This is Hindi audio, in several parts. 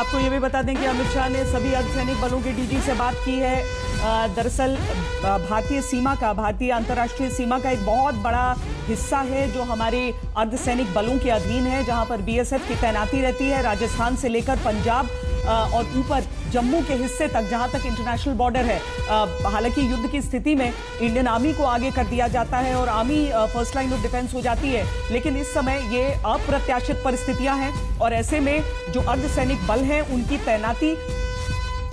आपको ये भी बता दें कि अमित शाह ने सभी अर्धसैनिक बलों के डीजी से बात की है। दरअसल भारतीय अंतर्राष्ट्रीय सीमा का एक बहुत बड़ा हिस्सा है जो हमारे अर्धसैनिक बलों के अधीन है, जहां पर बीएसएफ की तैनाती रहती है, राजस्थान से लेकर पंजाब और ऊपर जम्मू के हिस्से तक, जहां तक इंटरनेशनल बॉर्डर है। हालांकि युद्ध की स्थिति में इंडियन आर्मी को आगे कर दिया जाता है और army first line of defence हो जाती है, लेकिन इस समय ये अप्रत्याशित परिस्थितियां हैं और ऐसे में जो अर्धसैनिक बल हैं उनकी तैनाती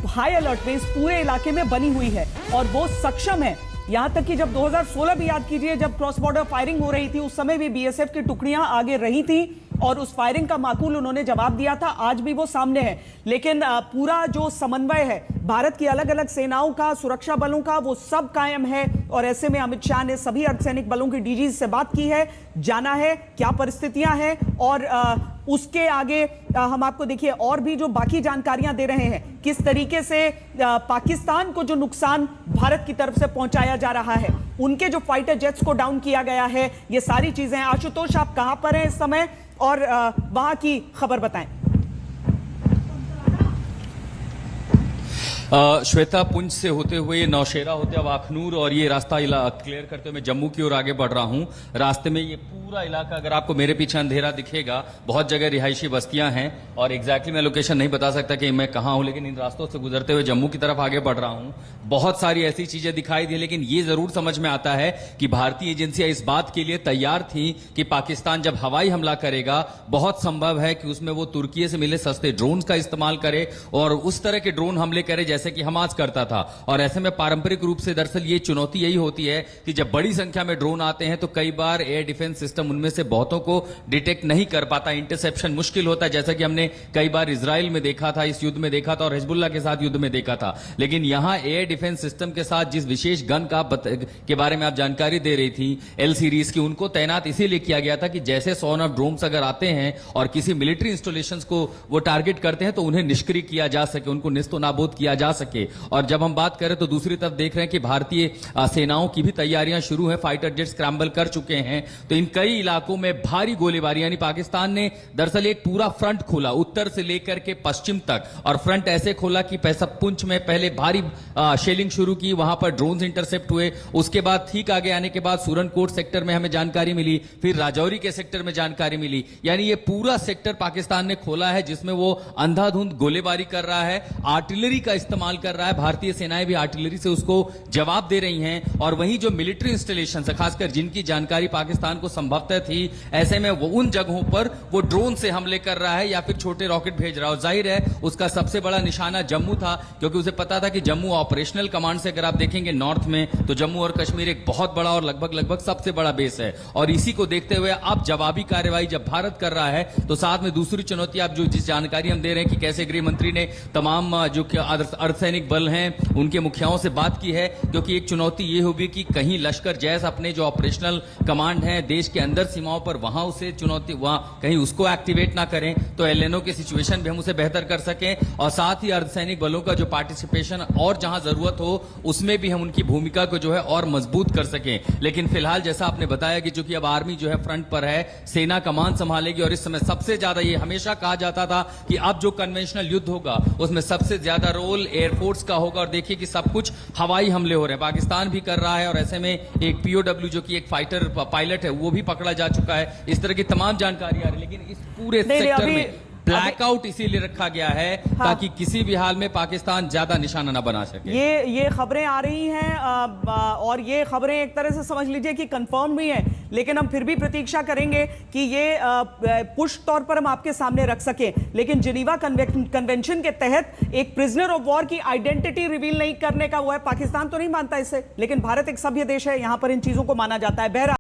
हाई अलर्ट में इस पूरे इलाके में बनी हुई है और वो सक्षम है। यहां तक कि जब 2016 भी याद कीजिए, जब क्रॉस बॉर्डर फायरिंग हो रही थी, उस समय भी बीएसएफ की टुकड़ियां आगे रही थी और उस फायरिंग का माकूल उन्होंने जवाब दिया था। आज भी वो सामने है, लेकिन पूरा जो समन्वय है भारत की अलग अलग सेनाओं का, सुरक्षा बलों का, वो सब कायम है और ऐसे में अमित शाह ने सभी अर्धसैनिक बलों की डीजी से बात की है, जाना है क्या परिस्थितियां हैं और उसके आगे हम आपको देखिए और भी जो बाकी जानकारियां दे रहे हैं, किस तरीके से पाकिस्तान को जो नुकसान भारत की तरफ से पहुंचाया जा रहा है, उनके जो फाइटर जेट्स को डाउन किया गया है, ये सारी चीजें। आशुतोष, आप कहां पर हैं इस समय और वहां की खबर बताएं। श्वेता, पुंछ से होते हुए नौशेरा होते अब अखनूर और ये रास्ता क्लियर करते हुए मैं जम्मू की ओर आगे बढ़ रहा हूं। रास्ते में ये पूरा इलाका, अगर आपको मेरे पीछे अंधेरा दिखेगा, बहुत जगह रिहायशी बस्तियां हैं और एग्जैक्टली मैं लोकेशन नहीं बता सकता कि मैं कहां हूं, लेकिन इन रास्तों से गुजरते हुए जम्मू की तरफ आगे बढ़ रहा हूं। बहुत सारी ऐसी चीजें दिखाई दी, लेकिन ये जरूर समझ में आता है कि भारतीय एजेंसियां इस बात के लिए तैयार थी कि पाकिस्तान जब हवाई हमला करेगा, बहुत संभव है कि उसमें वो तुर्की से मिले सस्ते ड्रोन का इस्तेमाल करे और उस तरह के ड्रोन हमले करे जैसे कि हमास करता था। और ऐसे में पारंपरिक रूप से दरअसल ये चुनौती यही होती है कि जब बड़ी संख्या में ड्रोन आते हैं तो कई बार एयर डिफेंस सिस्टम उनमें से बहुतों को डिटेक्ट नहीं कर पाता, इंटरसेप्शन मुश्किल होता है, जैसा कि हमने कई बार इजराइल में देखा था, इस युद्ध में देखा था और हिजबुल्लाह के साथ युद्ध में देखा था। लेकिन यहां एयर डिफेंस सिस्टम के साथ जिस विशेष गन के बारे में आप जानकारी दे रही थी, एल सीरीज की, उनको तैनात इसीलिए किया गया था कि जैसे सोन ऑफ ड्रोन्स अगर आते हैं और किसी मिलिट्री इंस्टॉलेशंस को वो टारगेट करते हैं तो उन्हें निष्क्रिय किया जा सके, उनको निस्तो नाबूद किया जा सके। और जब हम बात करें तो दूसरी तरफ देख रहे हैं कि भारतीय सेनाओं की भी तैयारियां शुरू हैं, फाइटर जेट स्क्रैम्बल कर चुके हैं। तो इन कई इलाकों में भारी गोलीबारी, यानी पाकिस्तान ने दरअसल एक पूरा फ्रंट खोला उत्तर से लेकर के पश्चिम तक, और फ्रंट ऐसे खोला कि पुंछ में पहले भारी शेलिंग शुरू की, वहां पर ड्रोन्स इंटरसेप्ट हुए। उसके बाद ठीक आगे आने के बाद सूरनकोट सेक्टर में हमें जानकारी मिली, फिर राजौरी के सेक्टर में जानकारी मिली। यानी ये पूरा सेक्टर पाकिस्तान ने खोला है जिसमें वो अंधाधुंध गोलीबारी कर रहा है, आर्टिलरी का इस्तेमाल कर रहा है। भारतीय सेनाएं भी आर्टिलरी से उसको जवाब दे रही हैं और वहीं जो मिलिट्री इंस्टॉलेशन है, खासकर जिनकी जानकारी पाकिस्तान को संभवतः थी, ऐसे में वो उन जगहों पर वो ड्रोन से हमले कर रहा है या फिर छोटे रॉकेट भेज रहा है। और जाहिर है उसका सबसे बड़ा निशाना जम्मू था, क्योंकि उसे पता था कि जम्मू ऑपरेशनल कमांड से, अगर आप देखेंगे नॉर्थ में, तो जम्मू और कश्मीर एक बहुत बड़ा और लगभग सबसे बड़ा बेस है। और इसी को देखते हुए अब जवाबी कार्रवाई जब भारत कर रहा है तो साथ में दूसरी चुनौती, आप जो जिस जानकारी हम दे रहे हैं कि कैसे गृह मंत्री ने तमाम जो अर्धसैनिक बल हैं उनके मुखियाओं से बात की है, क्योंकि एक चुनौती ये होगी कि कहीं लश्कर जैस अपने जो ऑपरेशनल कमांड है देश के अंदर सीमाओं पर, वहां उसे चुनौती, वहां कहीं उसको एक्टिवेट ना करें तो एलएनओ की सिचुएशन भी हम उसे बेहतर कर सकें और साथ ही अर्धसैनिक बलों का जो पार्टिसिपेशन और जहां जरूरत हो उसमें भी हम उनकी भूमिका को जो है और मजबूत कर सकें। लेकिन फिलहाल जैसा आपने बताया कि चूंकि अब आर्मी जो है फ्रंट पर है, सेना कमान संभालेगी और इस समय सबसे ज्यादा, ये हमेशा कहा जाता था कि अब जो कन्वेंशनल युद्ध होगा उसमें सबसे ज्यादा रोल एयरफोर्स का होगा। और देखिए कि सब कुछ हवाई हमले हो रहे हैं, पाकिस्तान भी कर रहा है और ऐसे में एक पीओडब्ल्यू जो कि एक फाइटर पायलट है वो भी पकड़ा जा चुका है। इस तरह की तमाम जानकारी आ रही है, लेकिन इस पूरे सेक्टर में ब्लैकआउट इसीलिए रखा गया है ताकि किसी भी हाल में पाकिस्तान ज्यादा निशाना न बना सके। ये खबरें आ रही हैं और ये खबरें एक तरह से समझ लीजिए कि कंफर्म भी हैं, लेकिन हम फिर भी प्रतीक्षा करेंगे कि ये पुष्ट तौर पर हम आपके सामने रख सकें। लेकिन जिनीवा कन्वेंशन के तहत एक प्रिजनर ऑफ वॉर की आइडेंटिटी रिवील नहीं करने का वो है, पाकिस्तान तो नहीं मानता इसे, लेकिन भारत एक सभ्य देश है, यहां पर इन चीजों को माना जाता है। बहरहाल